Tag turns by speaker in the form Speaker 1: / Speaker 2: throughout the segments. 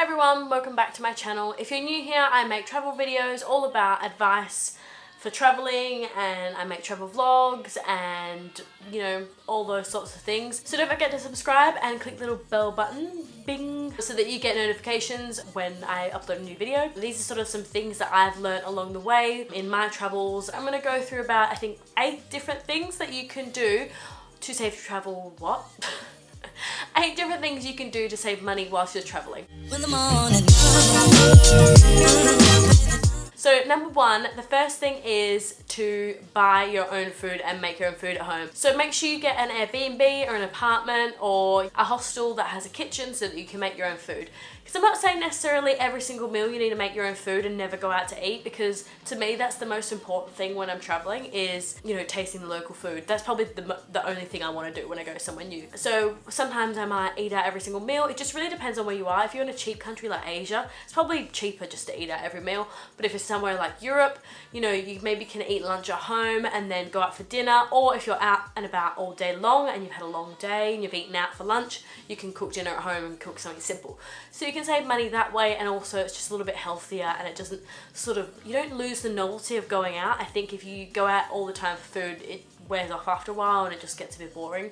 Speaker 1: Hi everyone, welcome back to my channel. If you're new here, I make travel videos all about advice for traveling, and I make travel vlogs and, you know, all those sorts of things. So don't forget to subscribe and click the little bell button, bing, so that you get notifications when I upload a new video. These are sort of some things that I've learned along the way in my travels. I'm going to go through about, I think, 8 different things that you can do to save travel, what? 8 different things you can do to save money whilst you're traveling. So number 1, the first thing is to buy your own food and make your own food at home. So make sure you get an Airbnb or an apartment or a hostel that has a kitchen so that you can make your own food. Because I'm not saying necessarily every single meal you need to make your own food and never go out to eat, because to me that's the most important thing when I'm traveling is, you know, tasting the local food. That's probably the only thing I want to do when I go somewhere new. So sometimes I might eat out every single meal. It just really depends on where you are. If you're in a cheap country like Asia, it's probably cheaper just to eat out every meal. But if it's somewhere like Europe, you know, you maybe can eat lunch at home and then go out for dinner. Or if you're out and about all day long and you've had a long day and you've eaten out for lunch, you can cook dinner at home and cook something simple. So you can save money that way, and also it's just a little bit healthier, and it doesn't sort of, you don't lose the novelty of going out. I think if you go out all the time for food, it wears off after a while and it just gets a bit boring.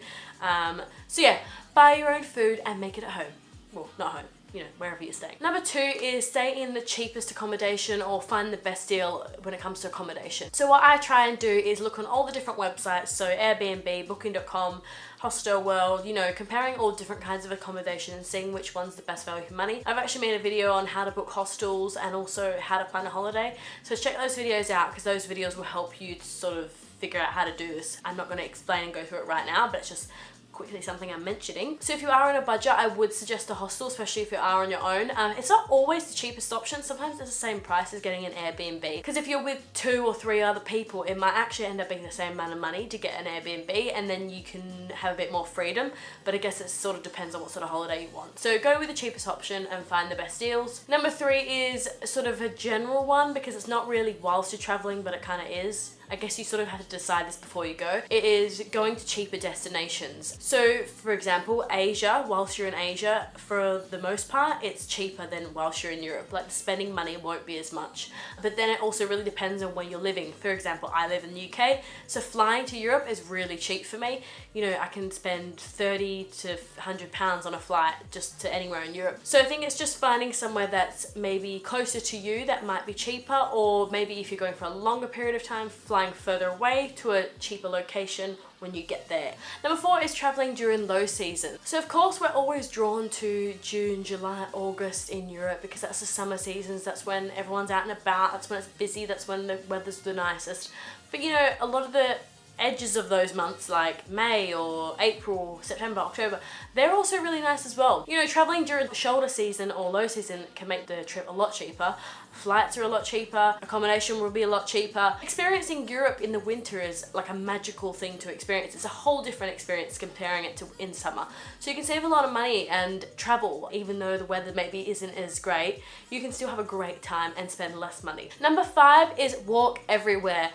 Speaker 1: So yeah, buy your own food and make it at home. Well, not home, you know, wherever you're staying. Number 2 is stay in the cheapest accommodation or find the best deal when it comes to accommodation. So what I try and do is look on all the different websites, so Airbnb, Booking.com, Hostelworld, you know, comparing all different kinds of accommodation and seeing which one's the best value for money. I've actually made a video on how to book hostels and also how to plan a holiday. So check those videos out, because those videos will help you to sort of figure out how to do this. I'm not going to explain and go through it right now, but it's just quickly something I'm mentioning. So if you are on a budget, I would suggest a hostel, especially if you are on your own. It's not always the cheapest option. Sometimes it's the same price as getting an Airbnb, because if you're with 2 or 3 other people, it might actually end up being the same amount of money to get an Airbnb, and then you can have a bit more freedom. But I guess it sort of depends on what sort of holiday you want. So go with the cheapest option and find the best deals. Number 3 is sort of a general one, because it's not really whilst you're traveling, but it kind of is. I guess you sort of have to decide this before you go. It is going to cheaper destinations. So for example, Asia, whilst you're in Asia, for the most part, it's cheaper than whilst you're in Europe. Like, the spending money won't be as much. But then it also really depends on where you're living. For example, I live in the UK, so flying to Europe is really cheap for me. You know, I can spend 30 to 100 pounds on a flight just to anywhere in Europe. So I think it's just finding somewhere that's maybe closer to you that might be cheaper, or maybe if you're going for a longer period of time, flying further away to a cheaper location when you get there. Number 4 is traveling during low season. So of course we're always drawn to June, July, August in Europe, because that's the summer seasons. That's when everyone's out and about. That's when it's busy. That's when the weather's the nicest. But you know, a lot of the edges of those months, like May or April, September, October, they're also really nice as well. You know, traveling during the shoulder season or low season can make the trip a lot cheaper. Flights are a lot cheaper, accommodation will be a lot cheaper. Experiencing Europe in the winter is like a magical thing to experience. It's a whole different experience comparing it to in summer. So you can save a lot of money and travel, even though the weather maybe isn't as great. You can still have a great time and spend less money. Number 5 is walk everywhere.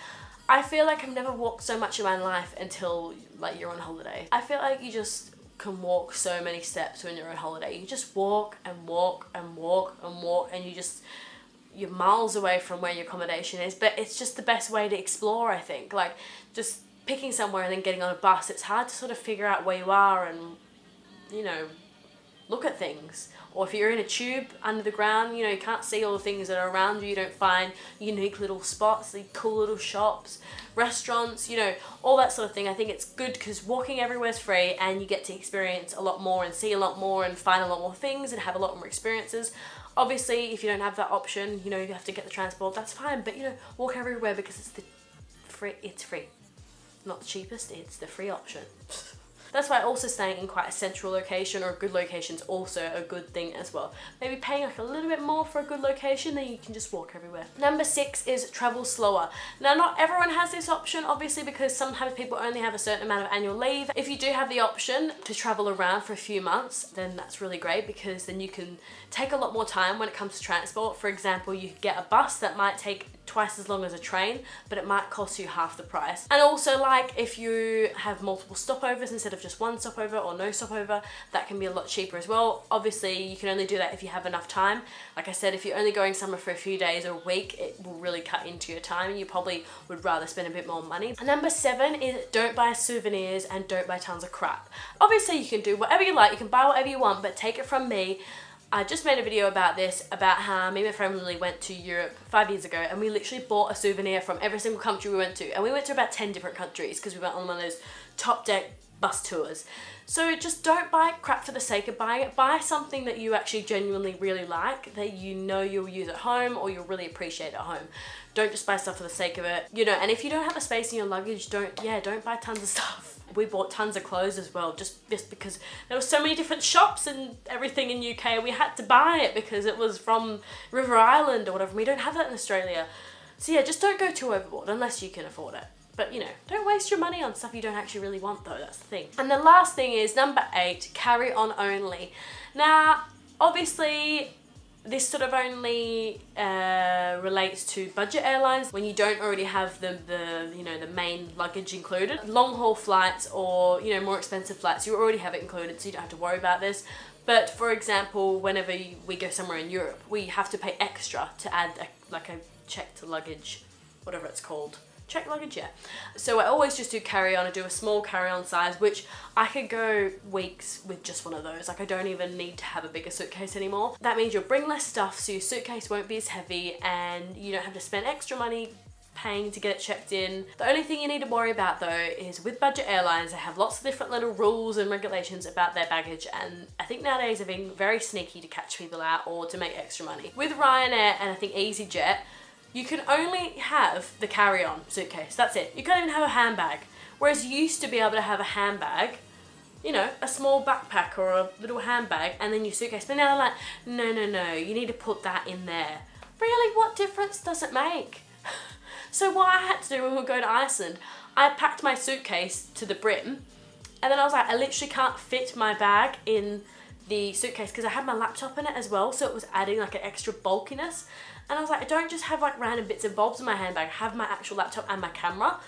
Speaker 1: I feel like I've never walked so much in my life until like you're on holiday. I feel like you just can walk so many steps when you're on holiday. You just walk and walk and walk and walk, and you're miles away from where your accommodation is, but it's just the best way to explore, I think. Like, just picking somewhere and then getting on a bus, it's hard to sort of figure out where you are and, you know, look at things. Or if you're in a tube under the ground, you know, you can't see all the things that are around you. You don't find unique little spots, the cool little shops, restaurants, you know, all that sort of thing. I think it's good because walking everywhere is free, and you get to experience a lot more and see a lot more and find a lot more things and have a lot more experiences. Obviously, if you don't have that option, you know, you have to get the transport, that's fine. But, you know, walk everywhere, because it's free. Not the cheapest, it's the free option. That's why also staying in quite a central location or a good location is also a good thing as well. Maybe paying like a little bit more for a good location, then you can just walk everywhere. Number 6 is travel slower. Now, not everyone has this option, obviously, because sometimes people only have a certain amount of annual leave. If you do have the option to travel around for a few months, then that's really great, because then you can take a lot more time when it comes to transport. For example, you could get a bus that might take twice as long as a train, but it might cost you half the price. And also, like, if you have multiple stopovers instead of just one stopover or no stopover, that can be a lot cheaper as well. Obviously, you can only do that if you have enough time. Like I said, if you're only going somewhere for a few days or a week, it will really cut into your time and you probably would rather spend a bit more money. And number 7 is don't buy souvenirs and don't buy tons of crap. Obviously, you can do whatever you like, you can buy whatever you want, but take it from me, I just made a video about this, about how me and my friend Lily went to Europe 5 years ago, and we literally bought a souvenir from every single country we went to, and we went to about 10 different countries because we went on one of those top deck bus tours. So just don't buy crap for the sake of buying it. Buy something that you actually genuinely really like, that you know you'll use at home or you'll really appreciate at home. Don't just buy stuff for the sake of it, you know. And if you don't have the space in your luggage, don't buy tons of stuff. We bought tons of clothes as well, just because there were so many different shops and everything in UK. We had to buy it because it was from River Island or whatever. We don't have that in Australia. So yeah, just don't go too overboard unless you can afford it. But you know, don't waste your money on stuff you don't actually really want though, that's the thing. And the last thing is number 8, carry on only. Now, obviously, this sort of only relates to budget airlines when you don't already have the main luggage included. Long haul flights or, you know, more expensive flights, you already have it included, so you don't have to worry about this. But for example, whenever we go somewhere in Europe, we have to pay extra to add a check to luggage, whatever it's called. Check luggage, yeah. So I always just do carry-on. I do a small carry-on size, which I could go weeks with just one of those. Like, I don't even need to have a bigger suitcase anymore. That means you'll bring less stuff, so your suitcase won't be as heavy and you don't have to spend extra money paying to get it checked in. The only thing you need to worry about though is with budget airlines, they have lots of different little rules and regulations about their baggage, and I think nowadays they're being very sneaky to catch people out or to make extra money. With Ryanair and I think EasyJet, you can only have the carry-on suitcase, that's it. You can't even have a handbag. Whereas you used to be able to have a handbag, you know, a small backpack or a little handbag and then your suitcase. But now they're like, no, you need to put that in there. Really, what difference does it make? So what I had to do when we were going to Iceland, I packed my suitcase to the brim and then I was like, I literally can't fit my bag in the suitcase because I had my laptop in it as well, so it was adding like an extra bulkiness. And I was like, I don't just have like random bits and bobs in my handbag, I have my actual laptop and my camera.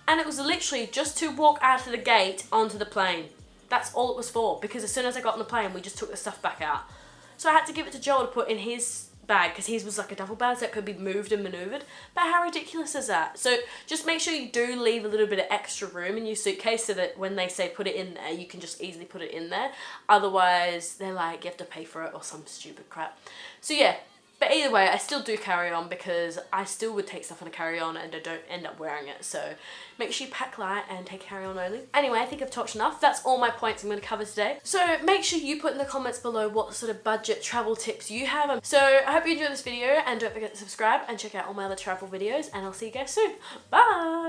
Speaker 1: And it was literally just to walk out of the gate onto the plane. That's all it was for, because as soon as I got on the plane, we just took the stuff back out. So I had to give it to Joel to put in his bag because his was like a duffel bag so it could be moved and maneuvered. But how ridiculous is that? So just make sure you do leave a little bit of extra room in your suitcase so that when they say put it in there, you can just easily put it in there. Otherwise, they're like, you have to pay for it or some stupid crap. So yeah. But either way, I still do carry on because I still would take stuff on a carry on and I don't end up wearing it. So make sure you pack light and take carry on only. Anyway, I think I've talked enough. That's all my points I'm going to cover today. So make sure you put in the comments below what sort of budget travel tips you have. So I hope you enjoyed this video and don't forget to subscribe and check out all my other travel videos and I'll see you guys soon. Bye!